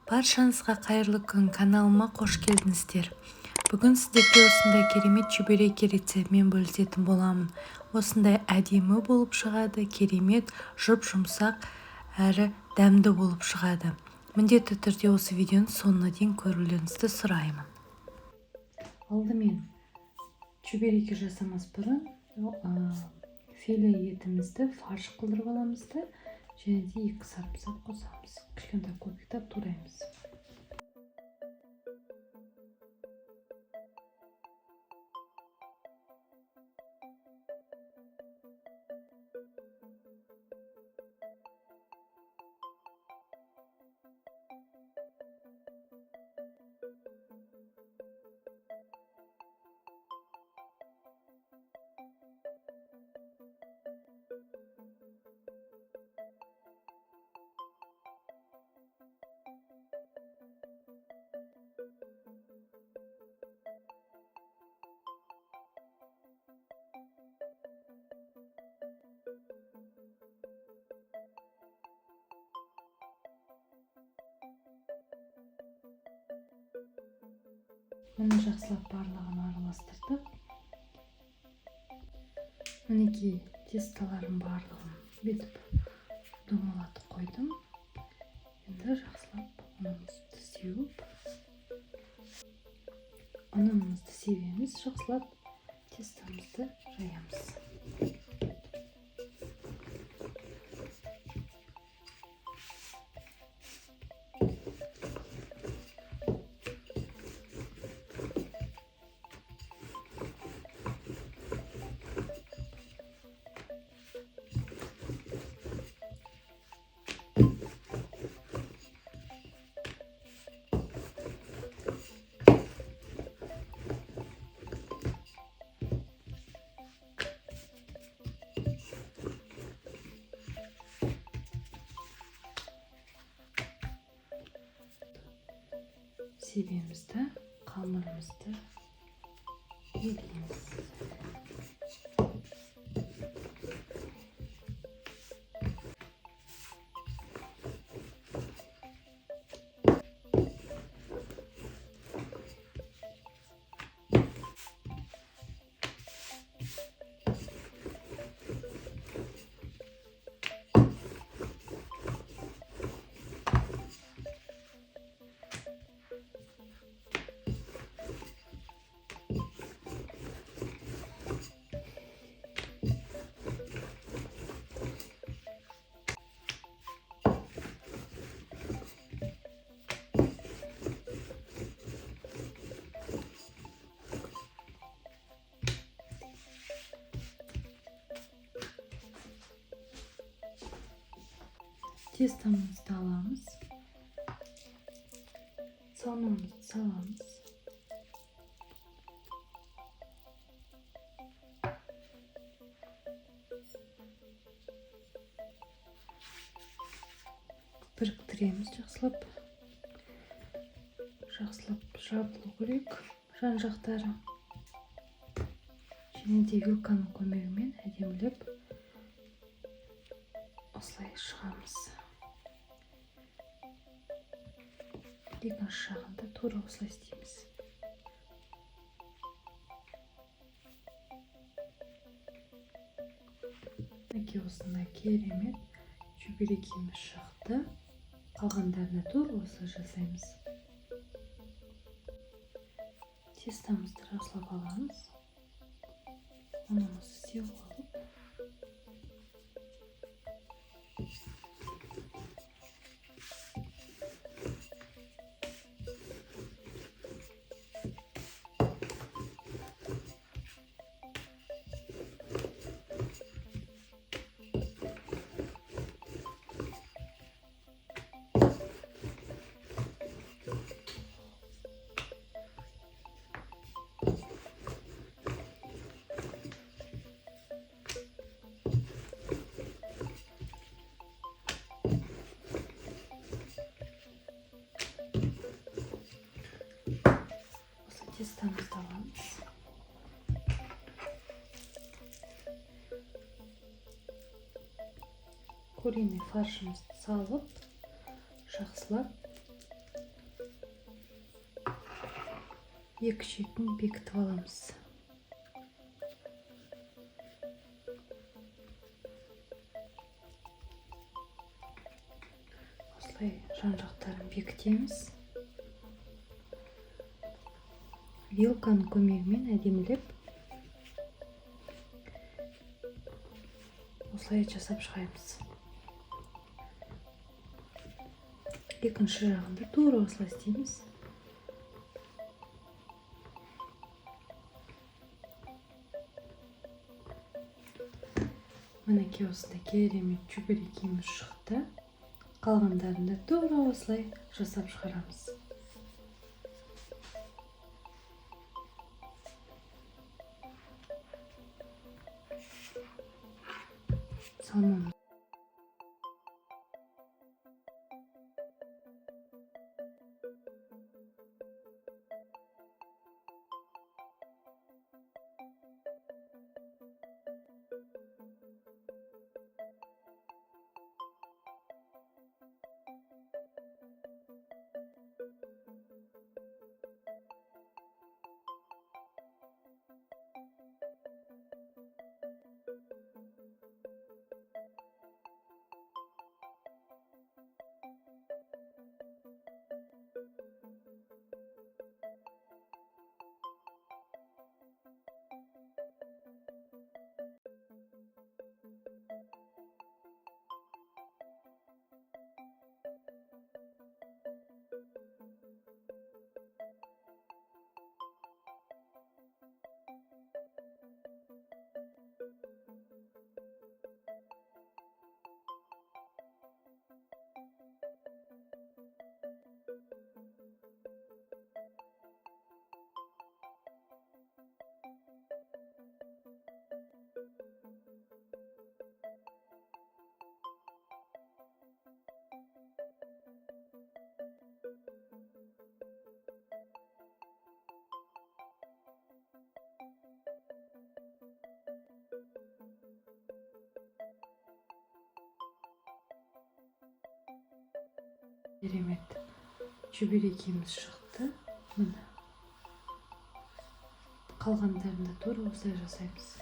Баршаңызға қайырлы күн, каналыма қош келдіңіздер. Бүгін сіздерге осындай керемет чебуреки рецептімен бөлісетін боламын. Осындай әдемі болып шығады, керемет, жұп-жұмсақ әрі дәмді болып шығады. Міндетті түрде осы видеоны соңына дейін көрулеріңізді сұраймын. Алдымен чебуреки жасамас бұрын филе етімізді фарш қылдырып аламыз да, және де 2 сарымсақ қосамыз. Кішкентай кубиктеп тураймыз. Мұны жақсылап барлығын араластырдық. Мінекей тесталарын барлығын бетіп домалатып қойдым. Енді жақсылап ұнымызды сеуіп, ұнымызды севеміз, жақсылап тестамызды жаямыз. Себемізді, қамырымызды егеміз. Тестамызды аламыз, салмамызды саламыз. Біріктіреміз жақсылап. Жабылу керек жан жақтары. Және де вилканың көмегімен әдемілеп осылай шығамыз. Екінші жағында тура осылай істейміз. Мінекей осындай керемет чебурекиміз шықты. Қалғандарына тура осылай жасаймыз. Тестамызды жақсылап аламыз. Ұнымызды сеуіп алып, тестамызды аламыз. Куриный фаршымызды салып, жақсылап екі шетін бекітіп аламыз. Осылай жан жақтарын бекітеміз. Вилканың көмегімен әдемілеп осылай жасап шығаймыз. Екінші жағында тура осылай істейміз. Мінекей осындай керемет чүберекейіміз шықты. Қалғандарында тура осылай жасап шығарамыз. Салмамыз. Керемет чүберекейіміз шықты. Міне. Қалғандарында тура осылай жасаймыз.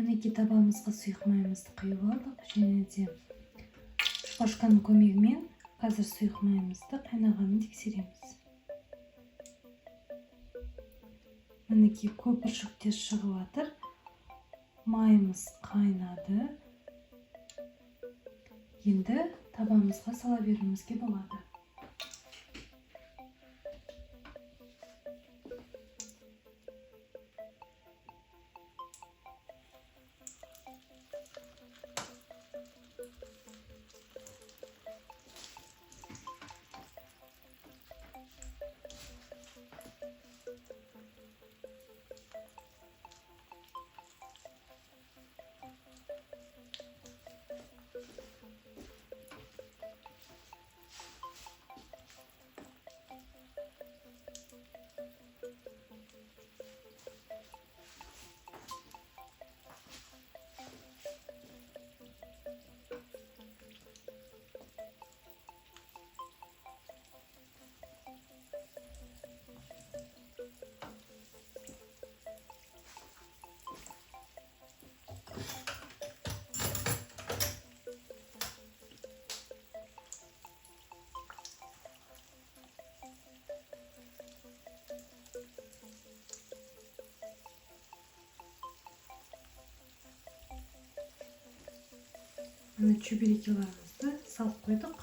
Мінекей табамызға сұйық майымызды құйып алдық. Және де шпажканың көмегімен қазір сұйық майымызды қайнағанын тексереміз. Мінекей көпіршіктер шығып жатыр. Майымыз қайнады. Енді табамызға сала беруімізге болады. Мына чеберекелерімізді салып қойдық.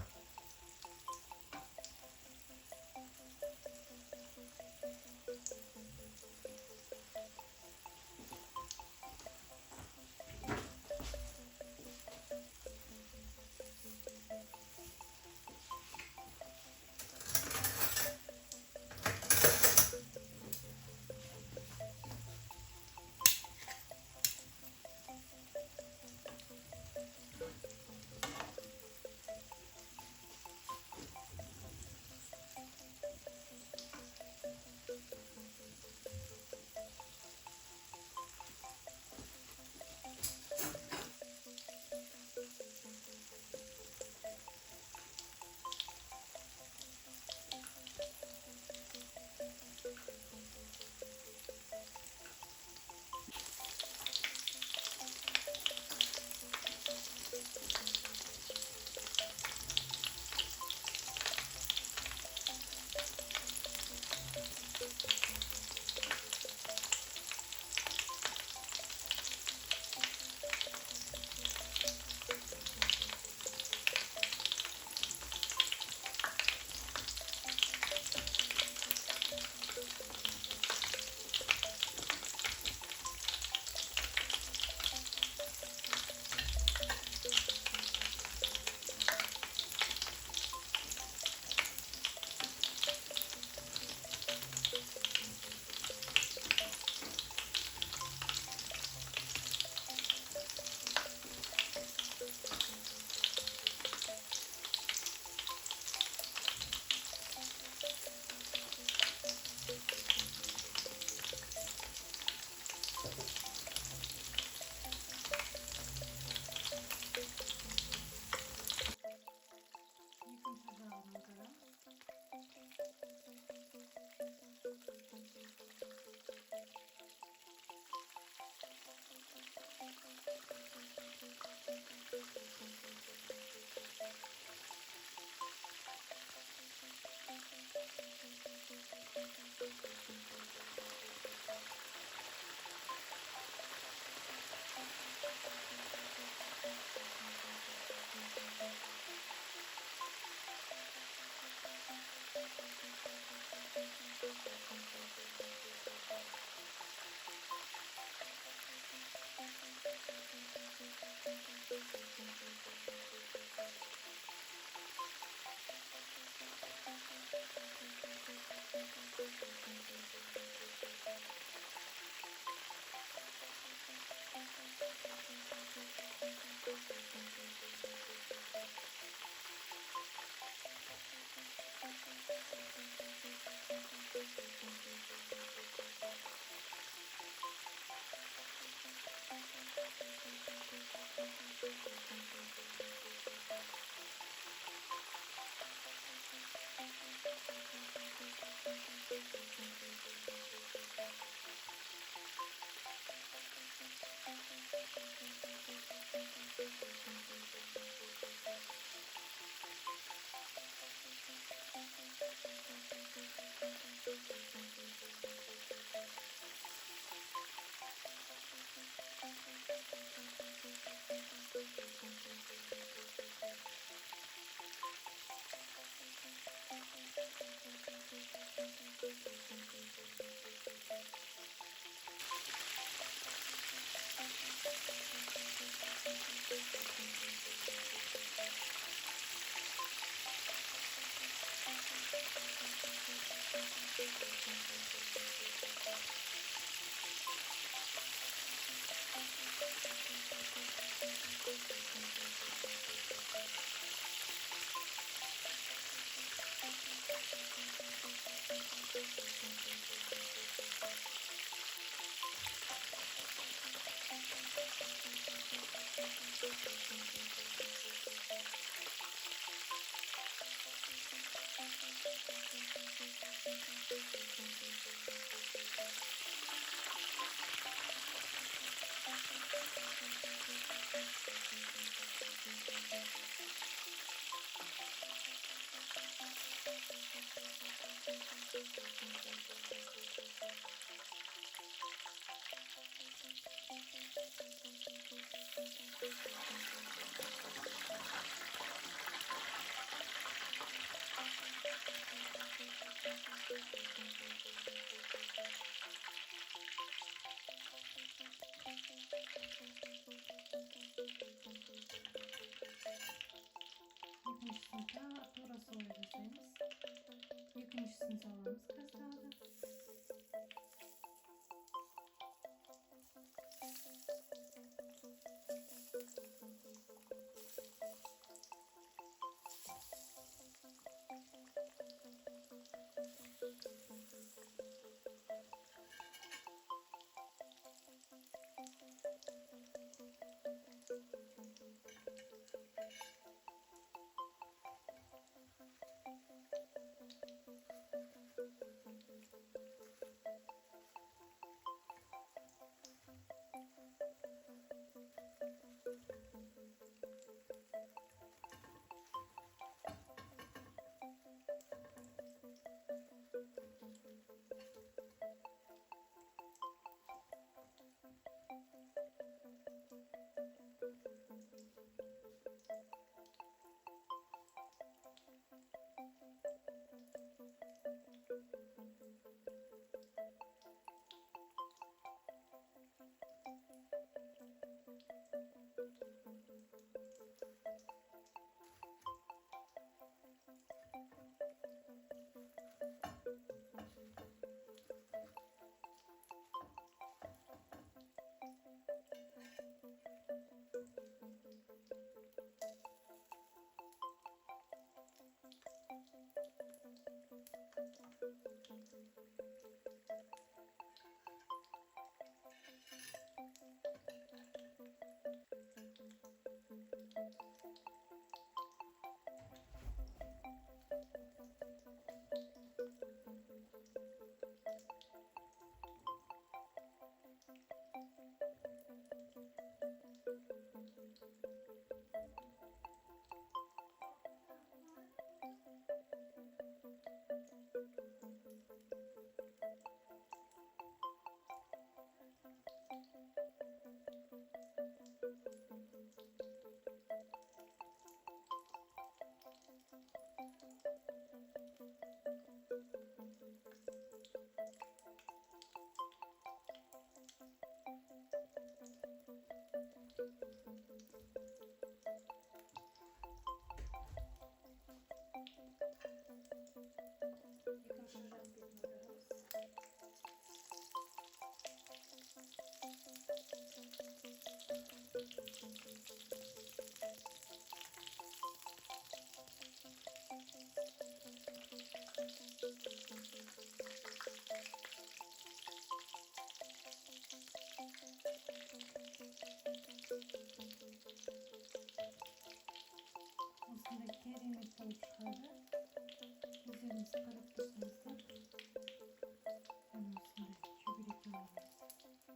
İkincisini ta tora soya жасаймыз. Екіншісін саламыз кастрюльға. Aslında keremit tavuk çıkardı. Üzerimizi karıp tutmazsak onun üstünde çöbürek yağımız sinmiş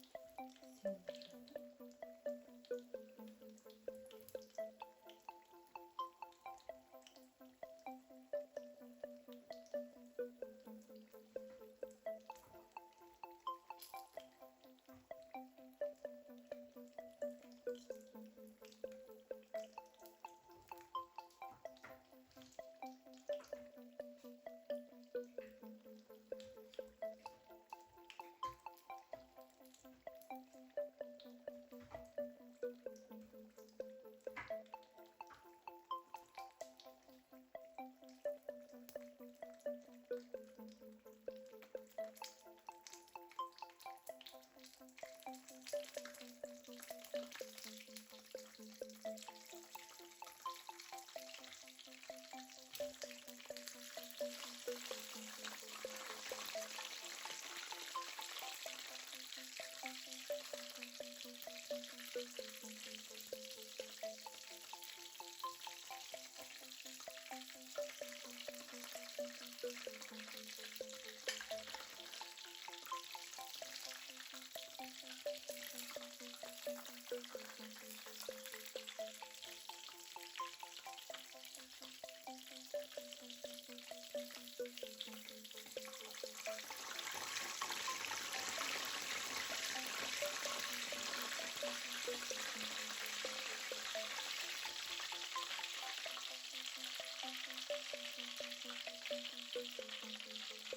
oldu.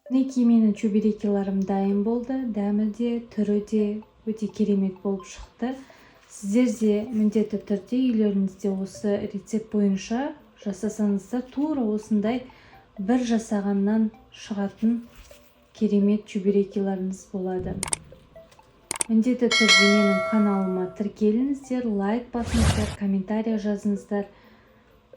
Мінекей менің чөберекелерім дайын болды. Дәмі де, түрі де өте керемет болып шықты. Сіздер де міндетті түрде үйлеріңізде осы рецепт бойынша жасасаңыздар, тура осындай бір жасағаннан шығатын керемет чөберекелеріңіз болады. Міндетті түрде менің каналыма тіркеліңіздер, лайк басыңыздар, комментарий жазыңыздар.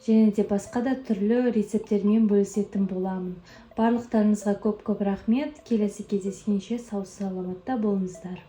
Және де басқа да түрлі рецепттермен бөлісетін боламын. Барлықтарыңызға көп-көп рахмет. Келесі кездескенше сау саламатта болыңыздар.